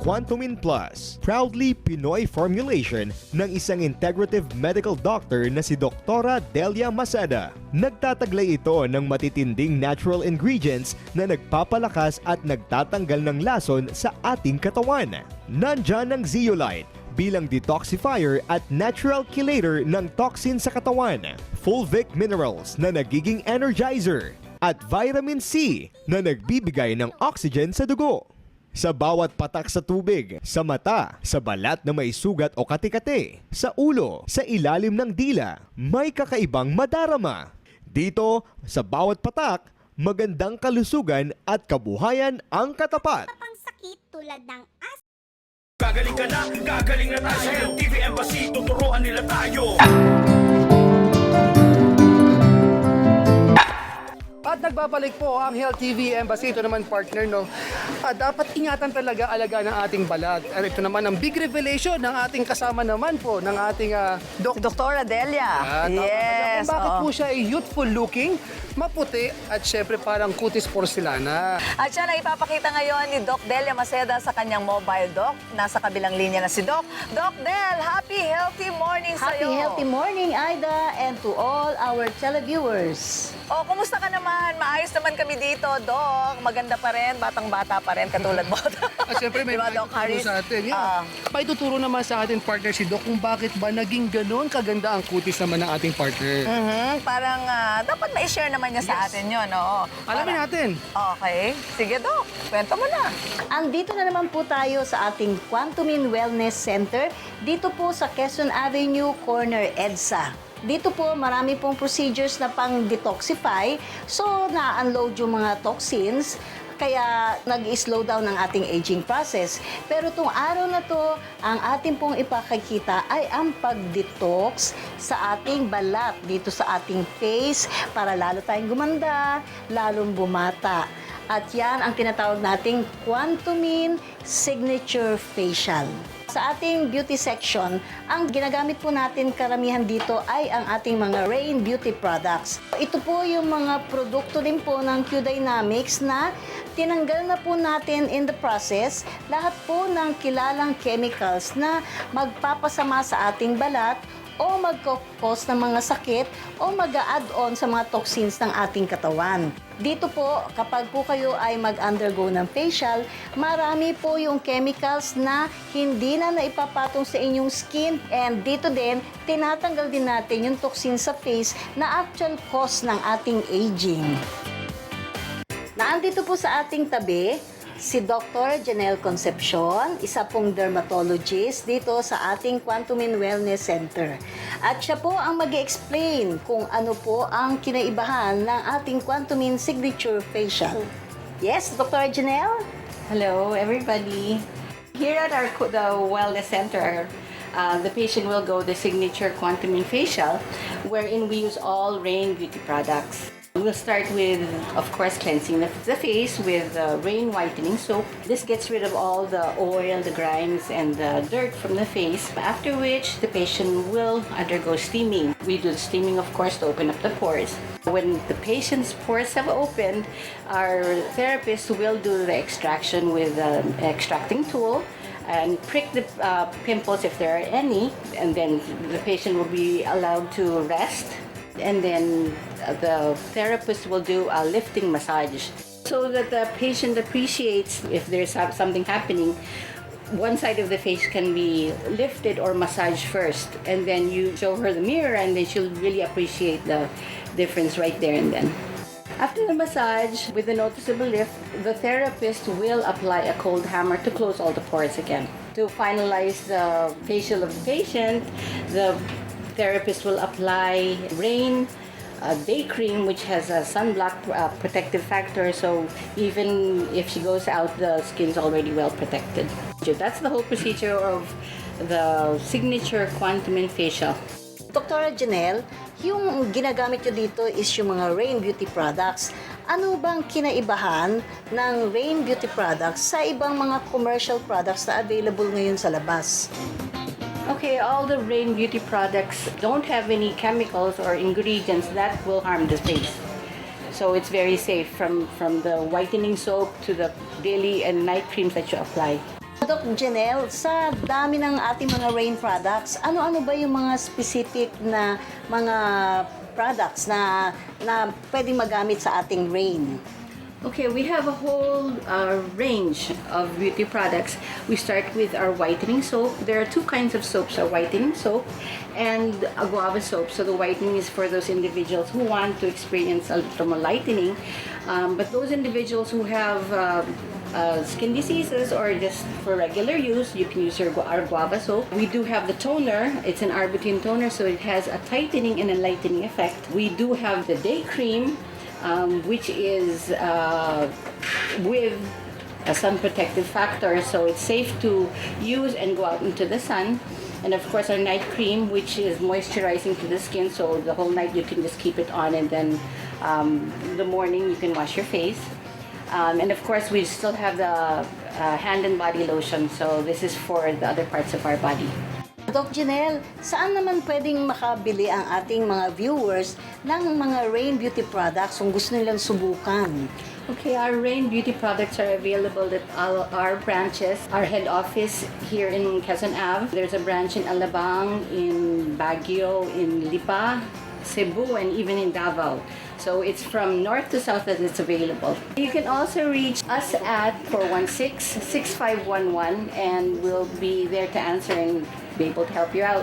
Quantumin Plus, proudly Pinoy formulation ng isang integrative medical doctor na si Dr. Delia Maceda. Nagtataglay ito ng matitinding natural ingredients na nagpapalakas at nagtatanggal ng lason sa ating katawan. Nandyan ang Zeolite bilang detoxifier at natural chelator ng toxin sa katawan, Fulvic Minerals na nagiging energizer, at Vitamin C na nagbibigay ng oxygen sa dugo. Sa bawat patak sa tubig, sa mata, sa balat na may sugat o kati-kati, sa ulo, sa ilalim ng dila, may kakaibang madarama. Dito, sa bawat patak, magandang kalusugan at kabuhayan ang katapat. Pang sakit tulad ng Gagaling ka na, gagaling na tayo sa LTV Embassy, tuturuan nila tayo. At nagbabalik po ang Health TV Embassy. Ito naman partner, no? Dapat ingatan talaga alaga ng ating balat. At ito naman ang big revelation ng ating kasama naman po, ng ating Dr. Delia. Yes. Kung bakit oo. po siya ay youthful looking, maputi, at syempre parang kutis porcelana. At siya na ipapakita ngayon ni Doc Delia Maceda sa kanyang mobile doc. Nasa kabilang linya na si Doc. Doc Del, happy healthy morning Happy sa'yo. healthy morning, Aida, and to all our televiewers. O, kumusta ka naman? Maayos naman kami dito, Doc. Maganda pa rin, batang-bata pa rin, katulad mo. At syempre may Diba, Doc maituturo Harris? sa atin. Yeah. Paituturo naman sa ating partner si Doc kung bakit ba naging ganun kaganda ang kutis naman ng ating partner. Parang dapat ma-share naman niya sa atin yun, oo. Alamin natin. Okay. Sige, Doc. Kwento mo na. Andito na naman po tayo sa ating Quantumin Wellness Center, dito po sa Quezon Avenue, corner EDSA. Dito po, marami pong procedures na pang-detoxify, so na-unload yung mga toxins, kaya nag-slow down ang ating aging process. Pero itong araw na to, ang ating pong ipakikita ay ang pag-detox sa ating balat, dito sa ating face, para lalo tayong gumanda, lalong bumata. At yan ang tinatawag nating Quantumin Signature Facial. Sa ating beauty section, ang ginagamit po natin karamihan dito ay ang ating mga Rain Beauty products. Ito po yung mga produkto din po ng Q-Dynamics na tinanggal na po natin in the process lahat po ng kilalang chemicals na magpapasama sa ating balat o magkakos ng mga sakit o mag-a-add-on sa mga toxins ng ating katawan. Dito po, kapag po kayo ay mag-undergo ng facial, marami po yung chemicals na hindi na naipapatong sa inyong skin. And dito din, tinatanggal din natin yung toxins sa face na actual cause ng ating aging. Naandito po sa ating tabi, si Dr. Janelle Concepcion, isa pong dermatologist dito sa ating Quantumin Wellness Center. At siya po ang mag-explain kung ano po ang kinaibahan ng ating Quantumin Signature Facial. Yes, Dr. Janelle? Hello, everybody. Here at the Wellness Center, the patient will go the signature Quantumin Facial, wherein we use all Rain Beauty products. We'll start with, of course, cleansing the face with Rain Whitening Soap. This gets rid of all the oil, the grimes, and the dirt from the face, after which the patient will undergo steaming. We do the steaming, of course, to open up the pores. When the patient's pores have opened, our therapist will do the extraction with an extracting tool and prick the pimples if there are any, and then the patient will be allowed to rest. And then the therapist will do a lifting massage so that the patient appreciates if there's something happening. One side of the face can be lifted or massaged first, and then you show her the mirror, and then she'll really appreciate the difference right there and then. After the massage, with a noticeable lift, the therapist will apply a cold hammer to close all the pores again. To finalize the facial of the patient, the therapist will apply Rain Day Cream, which has a sunblock protective factor, so even if she goes out, the skin's already well protected. That's the whole procedure of the signature Quantumin Facial. Dr. Janelle, yung ginagamit nyo dito is yung mga Rain Beauty products. Ano bang kinaibahan ng Rain Beauty products sa ibang mga commercial products na available ngayon sa labas? Okay, all the Rain Beauty products don't have any chemicals or ingredients that will harm the face. So it's very safe from the whitening soap to the daily and night creams that you apply. Doc Janelle, sa dami ng ating mga Rain products, ano-ano ba yung mga specific na mga products na pwedeng magamit sa ating Rain? Okay, we have a whole range of beauty products. We start with our whitening soap. There are two kinds of soaps, a whitening soap and a guava soap. So the whitening is for those individuals who want to experience a little more lightening. But those individuals who have skin diseases or just for regular use, you can use our guava soap. We do have the toner. It's an Arbutin toner, so it has a tightening and a lightening effect. We do have the day cream, which is with a sun protective factor, so it's safe to use and go out into the sun. And of course, our night cream, which is moisturizing to the skin, so the whole night you can just keep it on, and then the morning you can wash your face. And of course, we still have the hand and body lotion, so this is for the other parts of our body. Doc Janelle, saan naman pwedeng makabili ang ating mga viewers ng mga Rain Beauty products kung gusto nilang subukan? Okay, our Rain Beauty products are available at all our branches. Our head office here in Quezon Ave. There's a branch in Alabang, in Baguio, in Lipa, Cebu, and even in Davao. So it's from north to south that it's available. You can also reach us at 416-6511 and we'll be there to answer and be able to help you out.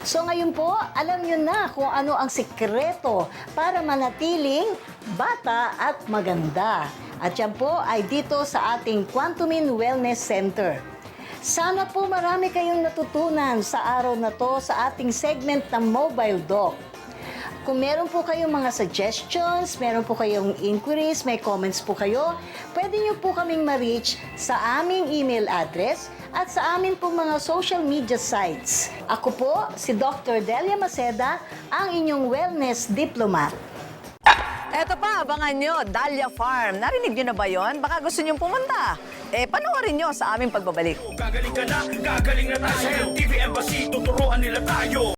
So ngayon po, alam nyo na kung ano ang sikreto para manatiling bata at maganda. At yan po ay dito sa ating Quantumin Wellness Center. Sana po marami kayong natutunan sa araw na to sa ating segment ng Mobile Doc. Kung meron po kayong mga suggestions, meron po kayong inquiries, may comments po kayo, pwede nyo po kaming ma-reach sa aming email address at sa amin pong mga social media sites. Ako po, si Dr. Delia Maceda, ang inyong wellness diplomat. Eto pa, abangan nyo, Dahlia Farm. Narinig nyo na ba yon? Baka gusto nyo pumunta. Panoorin nyo sa aming pagbabalik. Gagaling ka na, gagaling na tayo. Sa Health TV Embassy, tuturuan nila tayo.